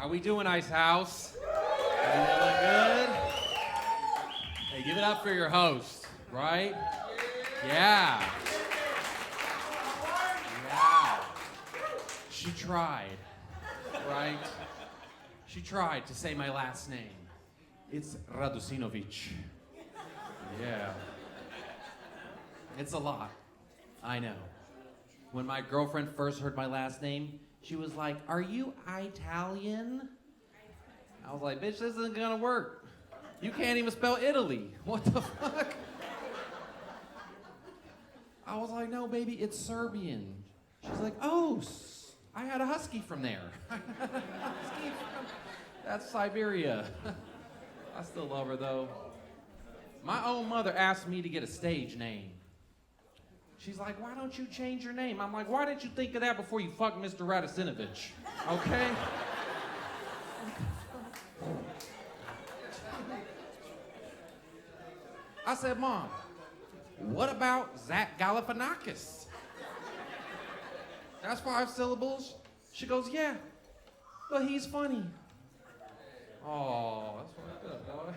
How we doing, Ice House? Everything look good? Hey, give it up for your host, right? Yeah. Yeah. She tried, right? She tried to say my last name. It's Radusinovic. Yeah. It's a lot. I know. When my girlfriend first heard my last name, she was like, "Are you Italian?" I was like, "Bitch, this isn't gonna work. You can't even spell Italy. What the fuck?" I was like, "No, baby, it's Serbian." She's like, "Oh, I had a husky from there." That's Siberia. I still love her, though. My own mother asked me to get a stage name. She's like, "Why don't you change your name?" I'm like, "Why didn't you think of that before you fucked Mr. Radusinovic?" Okay? I said, "Mom, what about Zach Galifianakis? That's 5 syllables." She goes, "Yeah, but he's funny." Oh, that's fucked up, dog.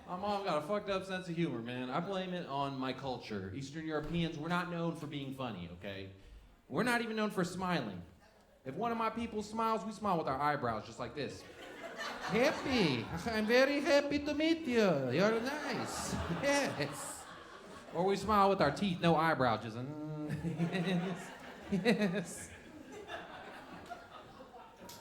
My mom got a fucked up sense of humor, man. I blame it on my culture. Eastern Europeans, we're not known for being funny, okay? We're not even known for smiling. If one of my people smiles, we smile with our eyebrows, just like this. "Happy. I'm very happy to meet you. You're nice." Yes. Or we smile with our teeth, no eyebrows, just yes. Yes.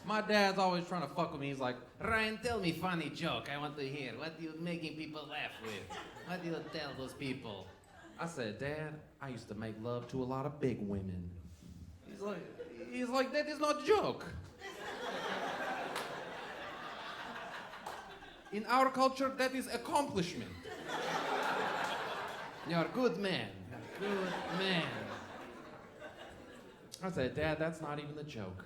My dad's always trying to fuck with me. He's like, "Ryan, tell me funny joke. I want to hear. What are you making people laugh with? What do you tell those people?" I said, "Dad, I used to make love to a lot of big women." He's like, "That is not a joke." In our culture, that is accomplishment. You're a good man. You're a good man. I said, "Dad, that's not even the joke.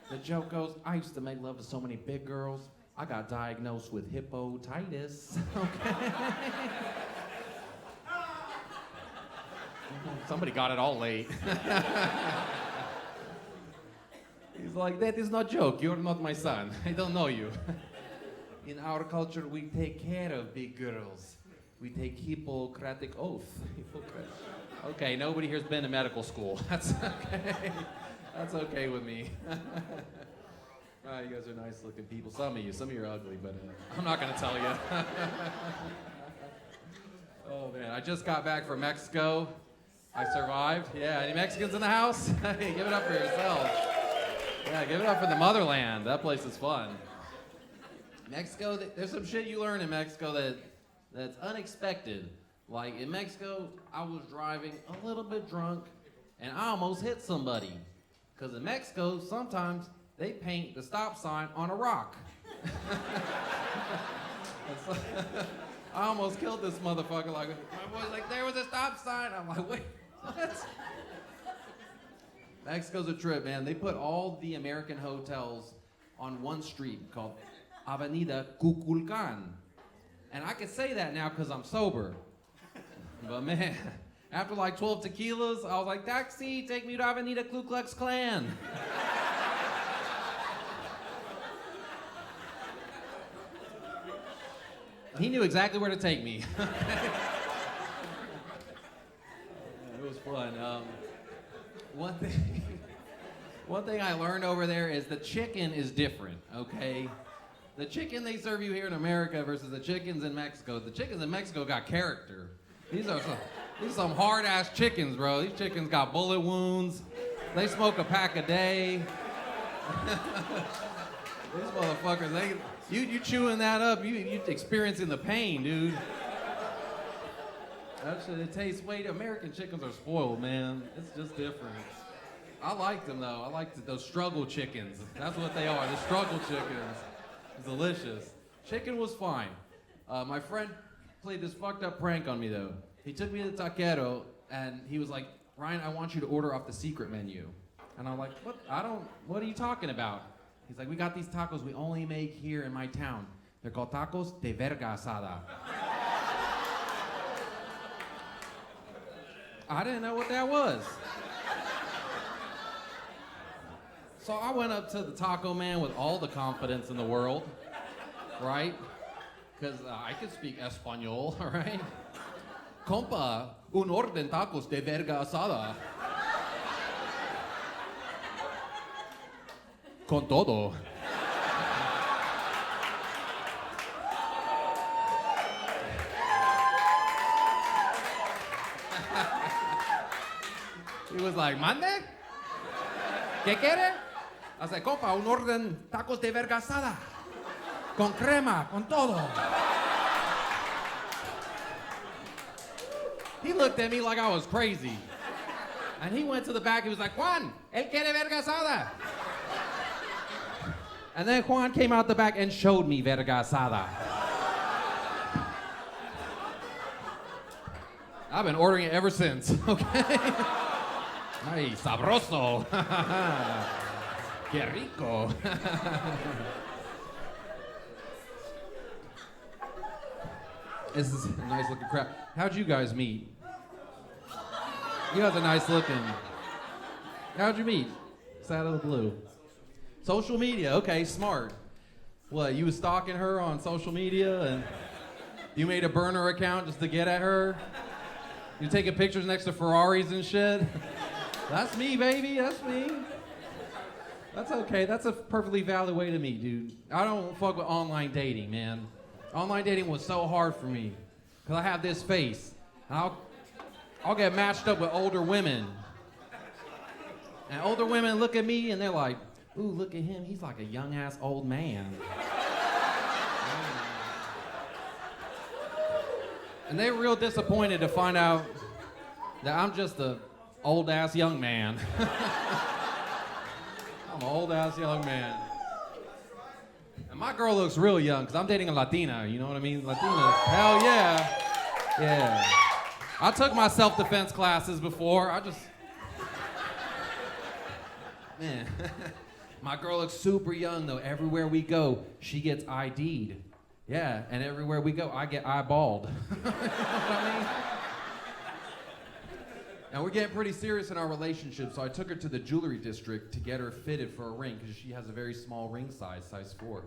The joke goes, I used to make love to so many big girls, I got diagnosed with hepatitis." Okay. Somebody got it all late. He's like, "That is not a joke. You're not my son. I don't know you." In our culture, we take care of big girls. We take Hippocratic oath. Okay, nobody here's been to medical school. That's okay. That's okay with me. You guys are nice looking people. Some of you are ugly, but I'm not gonna tell you. Oh man, I just got back from Mexico. I survived. Yeah, any Mexicans in the house? Hey, give it up for yourselves. Yeah, give it up for the motherland. That place is fun. Mexico, there's some shit you learn in Mexico that's unexpected. Like in Mexico, I was driving a little bit drunk and I almost hit somebody. Because in Mexico, sometimes they paint the stop sign on a rock. I almost killed this motherfucker. Like, my boy's like, "There was a stop sign." I'm like, "Wait, what?" Mexico's a trip, man. They put all the American hotels on one street called Avenida Cuculcan. And I can say that now because I'm sober. But man, after like 12 tequilas, I was like, "Taxi, take me to Avenida Ku Klux Klan." He knew exactly where to take me. It was fun. One thing I learned over there is the chicken is different, okay? The chicken they serve you here in America versus the chickens in Mexico. The chickens in Mexico got character. These are some hard-ass chickens, bro. These chickens got bullet wounds. They smoke a pack a day. These motherfuckers, you chewing that up, you experiencing the pain, dude. Actually, it tastes American chickens are spoiled, man. It's just different. I liked them, though. I liked those struggle chickens. That's what they are, the struggle chickens. It's delicious. Chicken was fine. My friend played this fucked up prank on me, though. He took me to the taquero, and he was like, "Ryan, I want you to order off the secret menu." And I'm like, "What? What are you talking about?" He's like, "We got these tacos we only make here in my town. They're called tacos de verga asada." I didn't know what that was. So I went up to the taco man with all the confidence in the world, right? Because I can speak Espanol, all right? Compa, un orden tacos de verga asada. Con todo. He was like, ¿mande? ¿Qué quiere? I said, compa, un orden tacos de verga asada. Con crema, con todo. He looked at me like I was crazy. And he went to the back, he was like, Juan, él quiere verga asada. And then Juan came out the back and showed me verga asada. I've been ordering it ever since, okay? Ay, sabroso. Qué rico. This is a nice looking crowd. How'd you guys meet? You guys are nice looking. How'd you meet? It's out of the blue. Social media, okay, smart. What, you was stalking her on social media and you made a burner account just to get at her? You're taking pictures next to Ferraris and shit? That's me, baby, that's me. That's okay, that's a perfectly valid way to meet, dude. I don't fuck with online dating, man. Online dating was so hard for me, because I have this face. I'll get matched up with older women. And older women look at me and they're like, ooh, look at him, he's like a young-ass old man. And they're real disappointed to find out that I'm just a old-ass young man. I'm an old-ass young man. And my girl looks real young, because I'm dating a Latina, you know what I mean? Latina, hell yeah. Yeah. I took my self-defense classes before, man. My girl looks super young, though. Everywhere we go, she gets ID'd. Yeah, and everywhere we go, I get eyeballed. You know what I mean? And we're getting pretty serious in our relationship, so I took her to the jewelry district to get her fitted for a ring, because she has a very small ring size 4.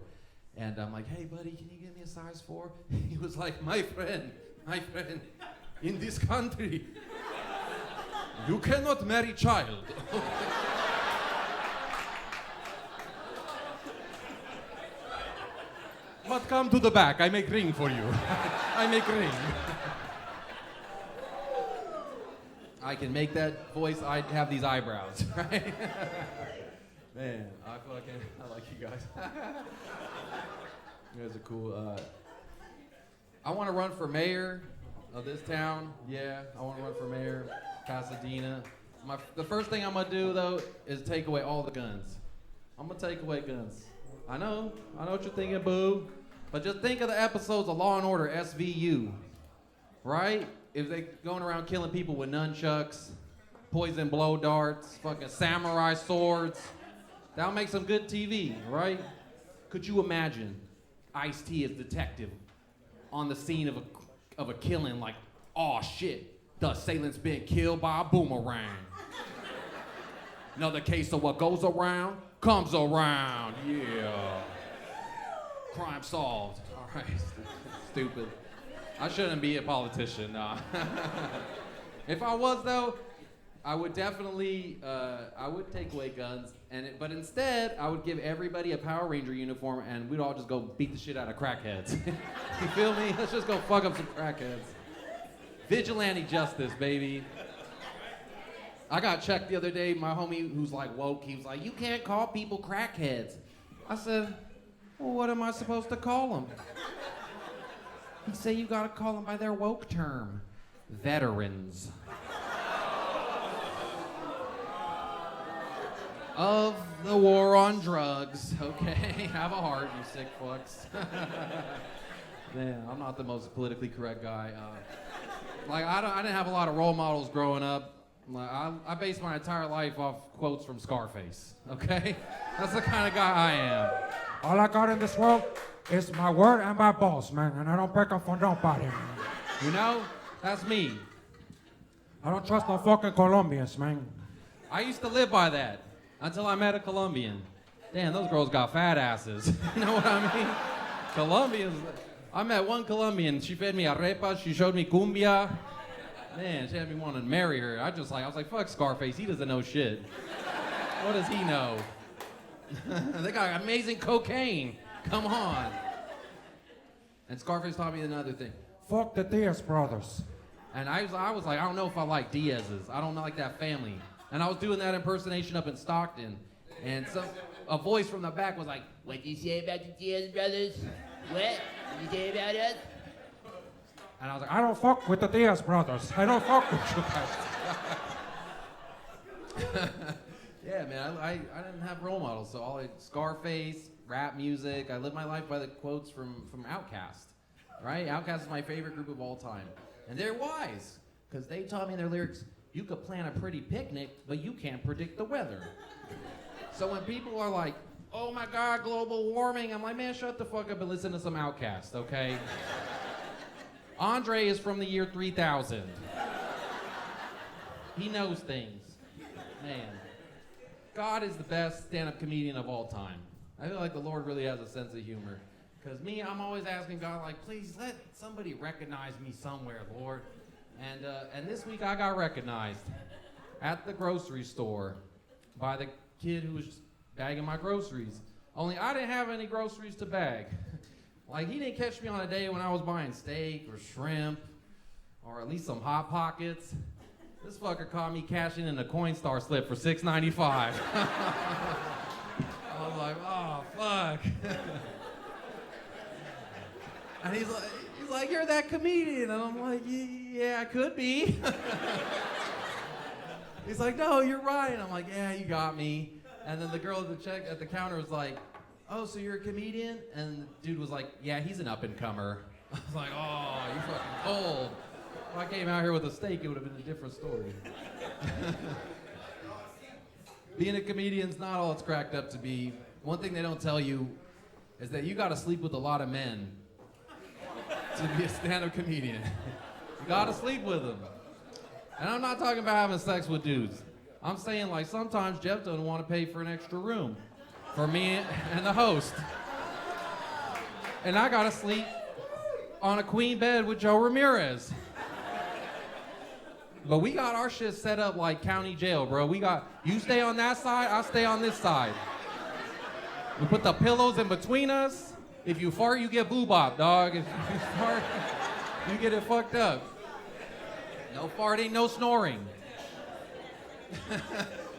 And I'm like, hey, buddy, can you give me a size 4? He was like, my friend, in this country, you cannot marry child. But come to the back, I make ring for you. I make ring. I can make that voice, I have these eyebrows, right? Man, I like you guys. You guys are cool. I want to run for mayor of this town. Yeah, I want to run for mayor, Pasadena. The first thing I'm going to do, though, is take away all the guns. I'm going to take away guns. I know what you're thinking, boo. But just think of the episodes of Law & Order SVU, right? If they going around killing people with nunchucks, poison blow darts, fucking samurai swords, that'll make some good TV, right? Could you imagine Ice-T as detective on the scene of a killing like, oh shit, the assailant's been killed by a boomerang. Another case of what goes around comes around, yeah. Crime solved. All right, stupid. I shouldn't be a politician, nah. If I was, though, I would definitely, I would take away guns, but instead, I would give everybody a Power Ranger uniform, and we'd all just go beat the shit out of crackheads. You feel me? Let's just go fuck up some crackheads. Vigilante justice, baby. I got checked the other day, my homie who's like woke, he was like, you can't call people crackheads. I said, well, what am I supposed to call them? He said, you gotta call them by their woke term, veterans. Of the war on drugs, okay? Have a heart, you sick fucks. Man, I'm not the most politically correct guy. I didn't have a lot of role models growing up. I based my entire life off quotes from Scarface, okay? That's the kind of guy I am. All I got in this world is my word and my balls, man, and I don't pick up on nobody, man. You know, that's me. I don't trust no fucking Colombians, man. I used to live by that. Until I met a Colombian. Damn, those girls got fat asses. You know what I mean? Colombians. I met one Colombian. She fed me arepas. She showed me cumbia. Man, she had me wanting to marry her. I was like, fuck Scarface. He doesn't know shit. What does he know? They got amazing cocaine. Come on. And Scarface taught me another thing. Fuck the Diaz brothers. And I was like, I don't know if I like Diaz's. I don't like that family. And I was doing that impersonation up in Stockton. And a voice from the back was like, What you say about the Diaz brothers? What you say about us? and I was like, I don't fuck with the Diaz brothers. I don't fuck with you guys. yeah, man, I didn't have role models. So all Scarface, rap music. I live my life by the quotes from Outkast, right? Outkast is my favorite group of all time. And they're wise, because they taught me in their lyrics, you could plan a pretty picnic, but you can't predict the weather. So when people are like, oh my God, global warming, I'm like, man, shut the fuck up and listen to some Outkast, okay? Andre is from the year 3000. He knows things. Man. God is the best stand-up comedian of all time. I feel like the Lord really has a sense of humor. Because me, I'm always asking God, like, please let somebody recognize me somewhere, Lord. And this week I got recognized at the grocery store by the kid who was bagging my groceries. Only I didn't have any groceries to bag. Like, he didn't catch me on a day when I was buying steak or shrimp or at least some Hot Pockets. This fucker caught me cashing in a Coinstar slip for $6.95. I was like, oh, fuck. And he's like, you're that comedian. And I'm like, yeah, I could be. He's like, no, you're right. And I'm like, yeah, you got me. And then the girl at the counter was like, oh, so you're a comedian? And the dude was like, yeah, he's an up-and-comer. I was like, oh, you fucking cold. If I came out here with a steak, it would have been a different story. Being a comedian's not all it's cracked up to be. One thing they don't tell you is that you gotta sleep with a lot of men to be a stand-up comedian. You gotta sleep with them. And I'm not talking about having sex with dudes. I'm saying, like, sometimes Jeff doesn't want to pay for an extra room for me and the host. And I gotta sleep on a queen bed with Joe Ramirez. But we got our shit set up like county jail, bro. You stay on that side, I stay on this side. We put the pillows in between us. If you fart, you get boo-bop, dog. If you fart, you get it fucked up. No farting, no snoring.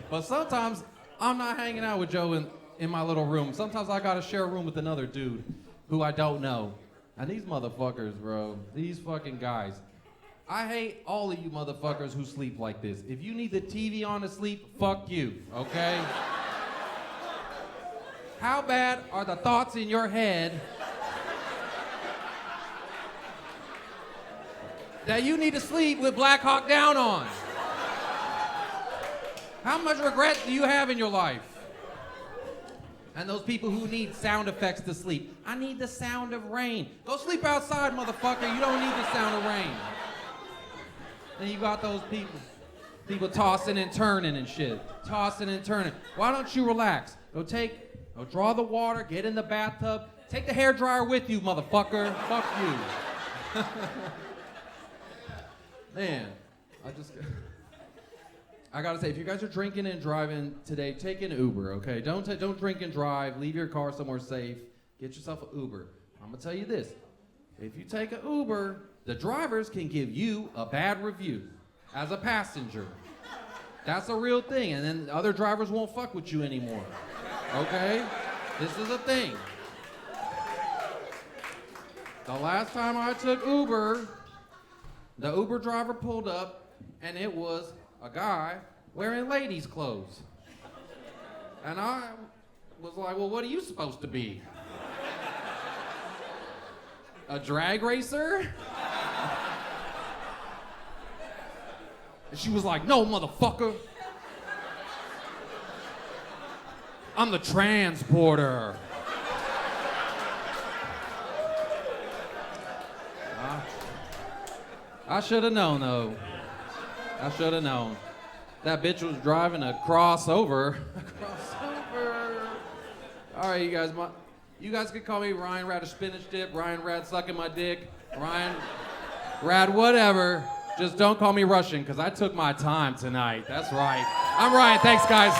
But sometimes I'm not hanging out with Joe in my little room. Sometimes I gotta share a room with another dude who I don't know. And these motherfuckers, bro, these fucking guys. I hate all of you motherfuckers who sleep like this. If you need the TV on to sleep, fuck you, okay? How bad are the thoughts in your head that you need to sleep with Black Hawk Down on? How much regret do you have in your life? And those people who need sound effects to sleep. I need the sound of rain. Go sleep outside, motherfucker. You don't need the sound of rain. And you got those people tossing and turning and shit. Tossing and turning. Why don't you relax? Go draw the water, get in the bathtub. Take the hairdryer with you, motherfucker. Fuck you. Man, I gotta say, if you guys are drinking and driving today, take an Uber, okay? Don't drink and drive. Leave your car somewhere safe. Get yourself an Uber. I'm gonna tell you this. If you take an Uber, the drivers can give you a bad review as a passenger. That's a real thing, and then other drivers won't fuck with you anymore, okay? This is a thing. The last time I took Uber, the Uber driver pulled up, and it was a guy wearing ladies' clothes. And I was like, well, what are you supposed to be? A drag racer? And she was like, no, motherfucker. I'm the transporter. I should have known, though. I should have known. That bitch was driving a crossover. All right, you guys can call me Ryan Rad Spinach Dip, Ryan Rad Sucking My Dick, Ryan Rad whatever. Just don't call me Russian, because I took my time tonight. That's right. I'm Ryan. Thanks, guys.